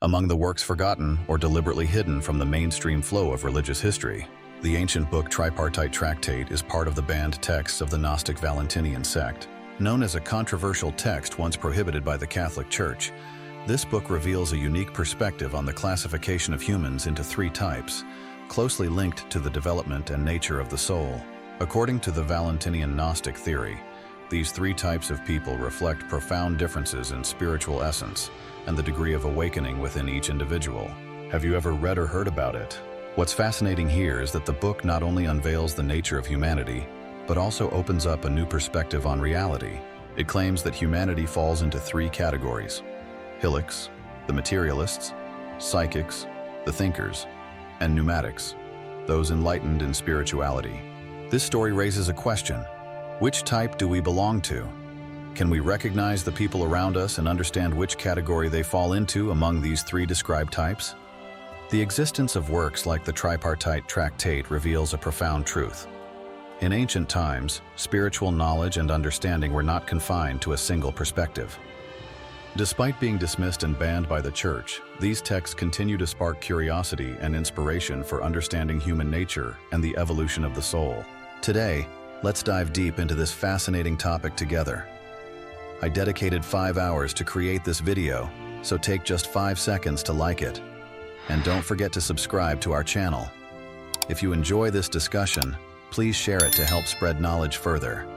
among the works forgotten or deliberately hidden from the mainstream flow of religious history. The ancient book Tripartite Tractate is part of the banned texts of the Gnostic Valentinian sect. Known as a controversial text once prohibited by the Catholic Church, this book reveals a unique perspective on the classification of humans into three types, closely linked to the development and nature of the soul. According to the Valentinian Gnostic theory, these three types of people reflect profound differences in spiritual essence and the degree of awakening within each individual. Have you ever read or heard about it? What's fascinating here is that the book not only unveils the nature of humanity, but also opens up a new perspective on reality. It claims that humanity falls into three categories: Hillocks, the materialists; psychics, the thinkers; and pneumatics, those enlightened in spirituality. This story raises a question: which type do we belong to? Can we recognize the people around us and understand which category they fall into among these three described types? The existence of works like the Tripartite Tractate reveals a profound truth. In ancient times, spiritual knowledge and understanding were not confined to a single perspective. Despite being dismissed and banned by the Church, these texts continue to spark curiosity and inspiration for understanding human nature and the evolution of the soul. Today, let's dive deep into this fascinating topic together. I dedicated 5 hours to create this video, so take just 5 seconds to like it. And don't forget to subscribe to our channel. If you enjoy this discussion, please share it to help spread knowledge further.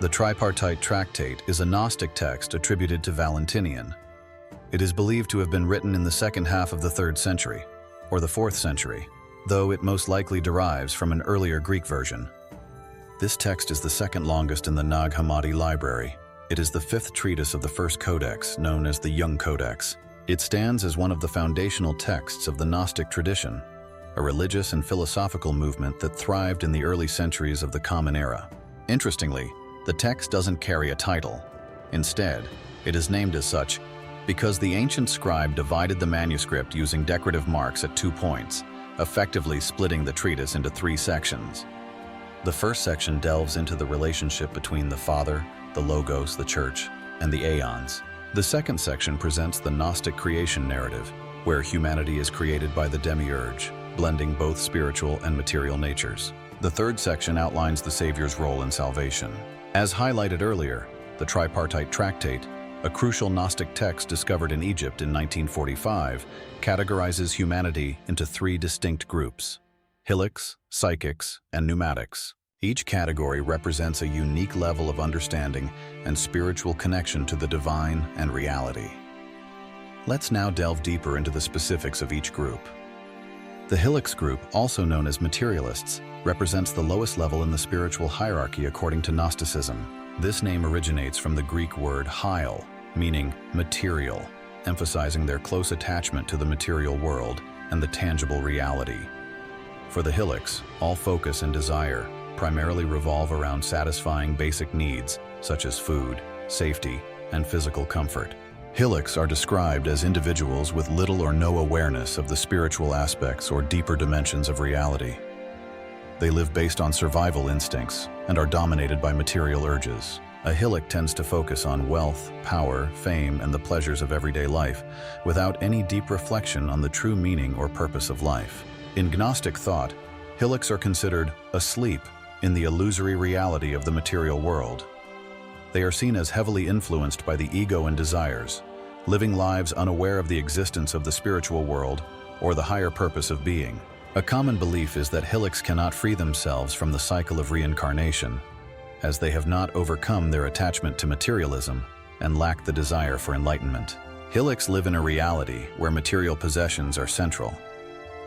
The Tripartite Tractate is a Gnostic text attributed to Valentinian. It is believed to have been written in the second half of the 3rd century, or the 4th century, though it most likely derives from an earlier Greek version. This text is the second longest in the Nag Hammadi library. It is the 5th treatise of the first codex, known as the Young Codex. It stands as one of the foundational texts of the Gnostic tradition, a religious and philosophical movement that thrived in the early centuries of the Common Era. Interestingly, the text doesn't carry a title. Instead, it is named as such because the ancient scribe divided the manuscript using decorative marks at 2 points, effectively splitting the treatise into 3 sections. The first section delves into the relationship between the Father, the Logos, the Church, and the Aeons. The second section presents the Gnostic creation narrative, where humanity is created by the demiurge, blending both spiritual and material natures. The third section outlines the Savior's role in salvation. As highlighted earlier, the Tripartite Tractate, a crucial Gnostic text discovered in Egypt in 1945, categorizes humanity into 3 distinct groups: Hillocks, psychics, and pneumatics. Each category represents a unique level of understanding and spiritual connection to the divine and reality. Let's now delve deeper into the specifics of each group. The Hillocks group, also known as materialists, represents the lowest level in the spiritual hierarchy according to Gnosticism. This name originates from the Greek word hyle, meaning material, emphasizing their close attachment to the material world and the tangible reality. For the Hillocks, all focus and desire primarily revolve around satisfying basic needs such as food, safety, and physical comfort. Hillocks are described as individuals with little or no awareness of the spiritual aspects or deeper dimensions of reality. They live based on survival instincts and are dominated by material urges. A Hillock tends to focus on wealth, power, fame, and the pleasures of everyday life, without any deep reflection on the true meaning or purpose of life. In Gnostic thought, Hillocks are considered asleep in the illusory reality of the material world. They are seen as heavily influenced by the ego and desires, living lives unaware of the existence of the spiritual world or the higher purpose of being. A common belief is that Hillocks cannot free themselves from the cycle of reincarnation, as they have not overcome their attachment to materialism and lack the desire for enlightenment. Hillocks live in a reality where material possessions are central.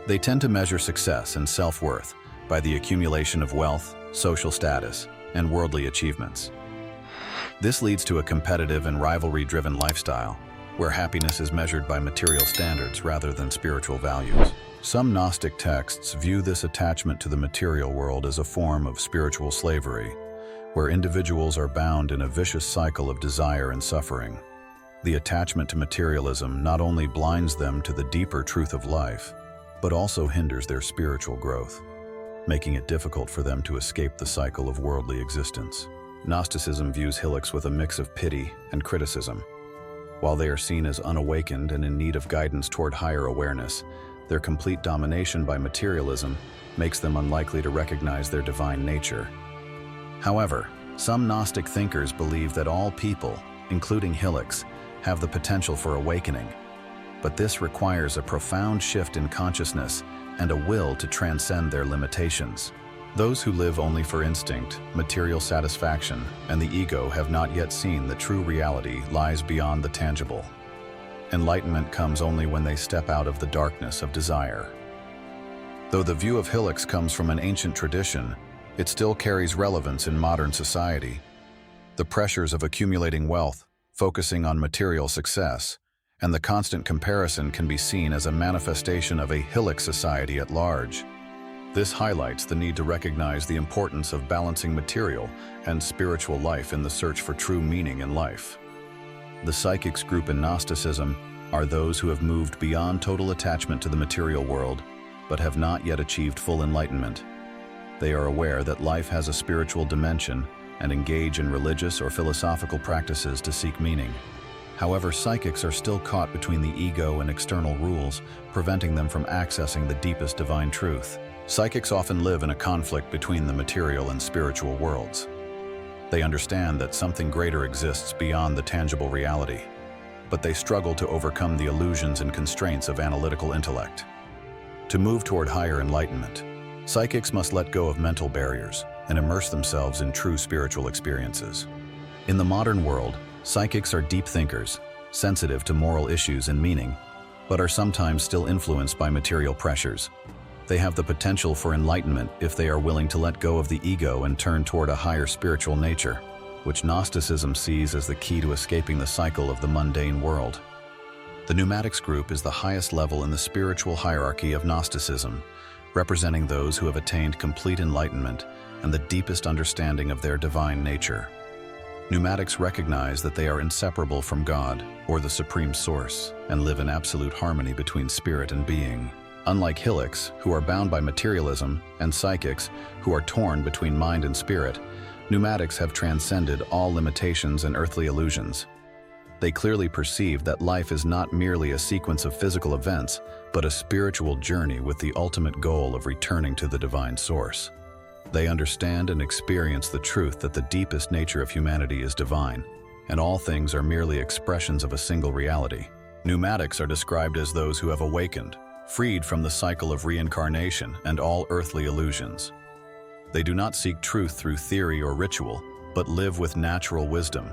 They tend to measure success and self-worth by the accumulation of wealth, social status, and worldly achievements. This leads to a competitive and rivalry-driven lifestyle, where happiness is measured by material standards rather than spiritual values. Some Gnostic texts view this attachment to the material world as a form of spiritual slavery, where individuals are bound in a vicious cycle of desire and suffering. The attachment to materialism not only blinds them to the deeper truth of life, but also hinders their spiritual growth, making it difficult for them to escape the cycle of worldly existence. Gnosticism views Hillocks with a mix of pity and criticism. While they are seen as unawakened and in need of guidance toward higher awareness, their complete domination by materialism makes them unlikely to recognize their divine nature. However, some Gnostic thinkers believe that all people, including Hillocks, have the potential for awakening, but this requires a profound shift in consciousness and a will to transcend their limitations. Those who live only for instinct, material satisfaction, and the ego have not yet seen that true reality lies beyond the tangible. Enlightenment comes only when they step out of the darkness of desire. Though the view of Hillocks comes from an ancient tradition, it still carries relevance in modern society. The pressures of accumulating wealth, focusing on material success, and the constant comparison can be seen as a manifestation of a Hillock society at large. This highlights the need to recognize the importance of balancing material and spiritual life in the search for true meaning in life. The psychics group in Gnosticism are those who have moved beyond total attachment to the material world, but have not yet achieved full enlightenment. They are aware that life has a spiritual dimension and engage in religious or philosophical practices to seek meaning. However, psychics are still caught between the ego and external rules, preventing them from accessing the deepest divine truth. Psychics often live in a conflict between the material and spiritual worlds. They understand that something greater exists beyond the tangible reality, but they struggle to overcome the illusions and constraints of analytical intellect. To move toward higher enlightenment, psychics must let go of mental barriers and immerse themselves in true spiritual experiences. In the modern world, psychics are deep thinkers, sensitive to moral issues and meaning, but are sometimes still influenced by material pressures. They have the potential for enlightenment if they are willing to let go of the ego and turn toward a higher spiritual nature, which Gnosticism sees as the key to escaping the cycle of the mundane world. The Pneumatics group is the highest level in the spiritual hierarchy of Gnosticism, representing those who have attained complete enlightenment and the deepest understanding of their divine nature. Pneumatics recognize that they are inseparable from God, or the Supreme Source, and live in absolute harmony between spirit and being. Unlike Hillocks, who are bound by materialism, and psychics, who are torn between mind and spirit, Pneumatics have transcended all limitations and earthly illusions. They clearly perceive that life is not merely a sequence of physical events, but a spiritual journey with the ultimate goal of returning to the divine source. They understand and experience the truth that the deepest nature of humanity is divine, and all things are merely expressions of a single reality. Pneumatics are described as those who have awakened, freed from the cycle of reincarnation and all earthly illusions. They do not seek truth through theory or ritual, but live with natural wisdom,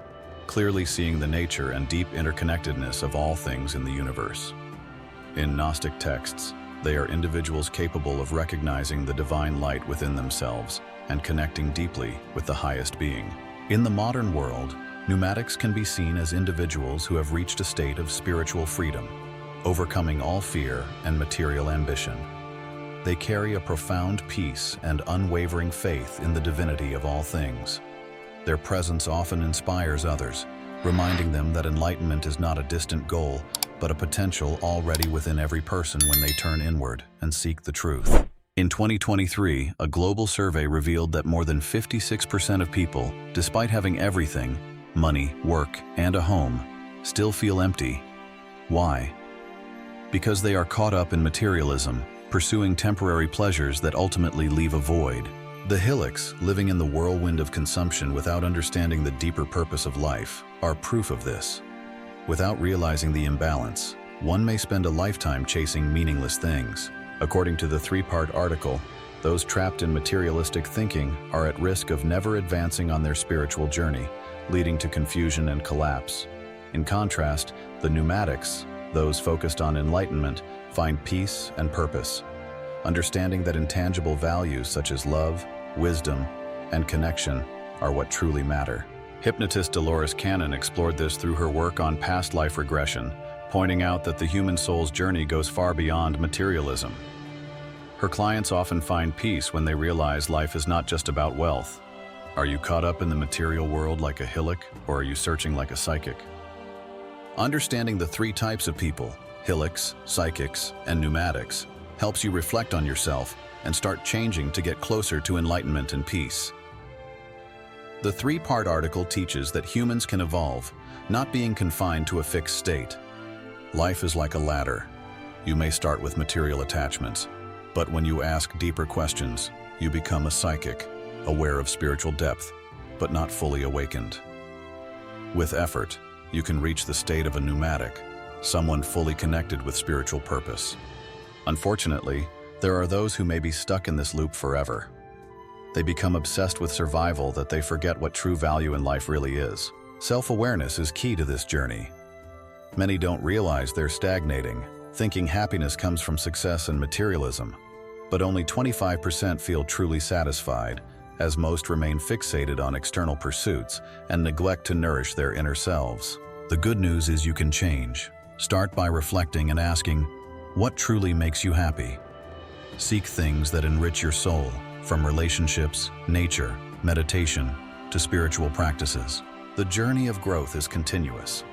clearly seeing the nature and deep interconnectedness of all things in the universe. In Gnostic texts, they are individuals capable of recognizing the divine light within themselves and connecting deeply with the highest being. In the modern world, Pneumatics can be seen as individuals who have reached a state of spiritual freedom, overcoming all fear and material ambition. They carry a profound peace and unwavering faith in the divinity of all things. Their presence often inspires others, reminding them that enlightenment is not a distant goal, but a potential already within every person when they turn inward and seek the truth. In 2023, a global survey revealed that more than 56% of people, despite having everything, money, work, and a home, still feel empty. Why? Because they are caught up in materialism, pursuing temporary pleasures that ultimately leave a void. The Hillocks, living in the whirlwind of consumption without understanding the deeper purpose of life, are proof of this. Without realizing the imbalance, one may spend a lifetime chasing meaningless things. According to the three-part article, those trapped in materialistic thinking are at risk of never advancing on their spiritual journey, leading to confusion and collapse. In contrast, the Pneumatics, those focused on enlightenment, find peace and purpose, understanding that intangible values such as love, wisdom, and connection are what truly matter. Hypnotist Dolores Cannon explored this through her work on past life regression, pointing out that the human soul's journey goes far beyond materialism. Her clients often find peace when they realize life is not just about wealth. Are you caught up in the material world like a Hillock, or are you searching like a psychic? Understanding the three types of people, Hillocks, psychics, and Pneumatics, helps you reflect on yourself and start changing to get closer to enlightenment and peace. The three-part article teaches that humans can evolve, not being confined to a fixed state. Life is like a ladder. You may start with material attachments, but when you ask deeper questions, you become a psychic, aware of spiritual depth, but not fully awakened. With effort, you can reach the state of a pneumatic, someone fully connected with spiritual purpose. Unfortunately, there are those who may be stuck in this loop forever. They become obsessed with survival that they forget what true value in life really is. Self-awareness is key to this journey. Many don't realize they're stagnating, thinking happiness comes from success and materialism, but only 25% feel truly satisfied, as most remain fixated on external pursuits and neglect to nourish their inner selves. The good news is you can change. Start by reflecting and asking, what truly makes you happy? Seek things that enrich your soul, from relationships, nature, meditation, to spiritual practices. The journey of growth is continuous.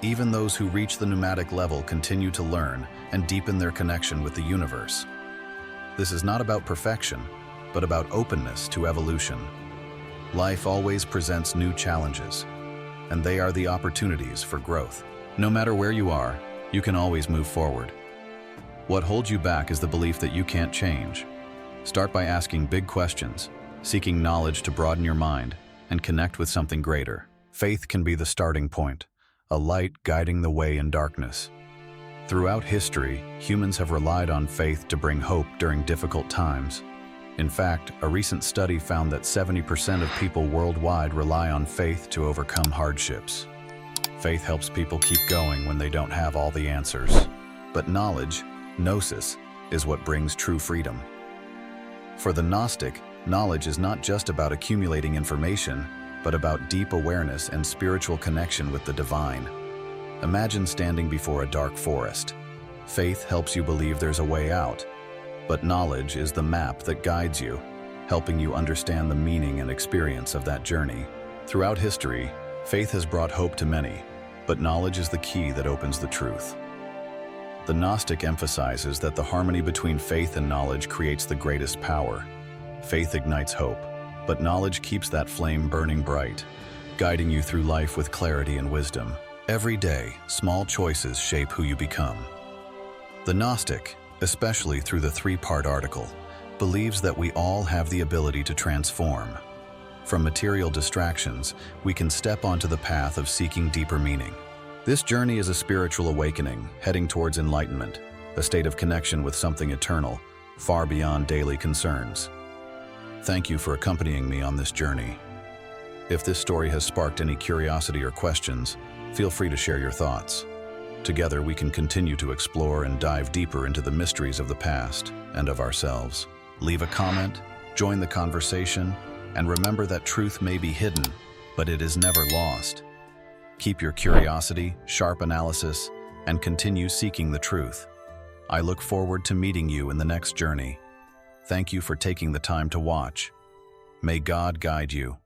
Even those who reach the pneumatic level continue to learn and deepen their connection with the universe. This is not about perfection, but about openness to evolution. Life always presents new challenges, and they are the opportunities for growth. No matter where you are, you can always move forward. What holds you back is the belief that you can't change. Start by asking big questions, seeking knowledge to broaden your mind, and connect with something greater. Faith can be the starting point, a light guiding the way in darkness. Throughout history, humans have relied on faith to bring hope during difficult times. In fact, a recent study found that 70% of people worldwide rely on faith to overcome hardships. Faith helps people keep going when they don't have all the answers. But knowledge, gnosis, is what brings true freedom. For the Gnostic, knowledge is not just about accumulating information, but about deep awareness and spiritual connection with the divine. Imagine standing before a dark forest. Faith helps you believe there's a way out, but knowledge is the map that guides you, helping you understand the meaning and experience of that journey. Throughout history, faith has brought hope to many, but knowledge is the key that opens the truth. The Gnostic emphasizes that the harmony between faith and knowledge creates the greatest power. Faith ignites hope, but knowledge keeps that flame burning bright, guiding you through life with clarity and wisdom. Every day, small choices shape who you become. The Gnostic, especially through the three-part article, believes that we all have the ability to transform. From material distractions, we can step onto the path of seeking deeper meaning. This journey is a spiritual awakening, heading towards enlightenment, a state of connection with something eternal, far beyond daily concerns. Thank you for accompanying me on this journey. If this story has sparked any curiosity or questions, feel free to share your thoughts. Together we can continue to explore and dive deeper into the mysteries of the past and of ourselves. Leave a comment, join the conversation, and remember that truth may be hidden, but it is never lost. Keep your curiosity, sharp analysis, and continue seeking the truth. I look forward to meeting you in the next journey. Thank you for taking the time to watch. May God guide you.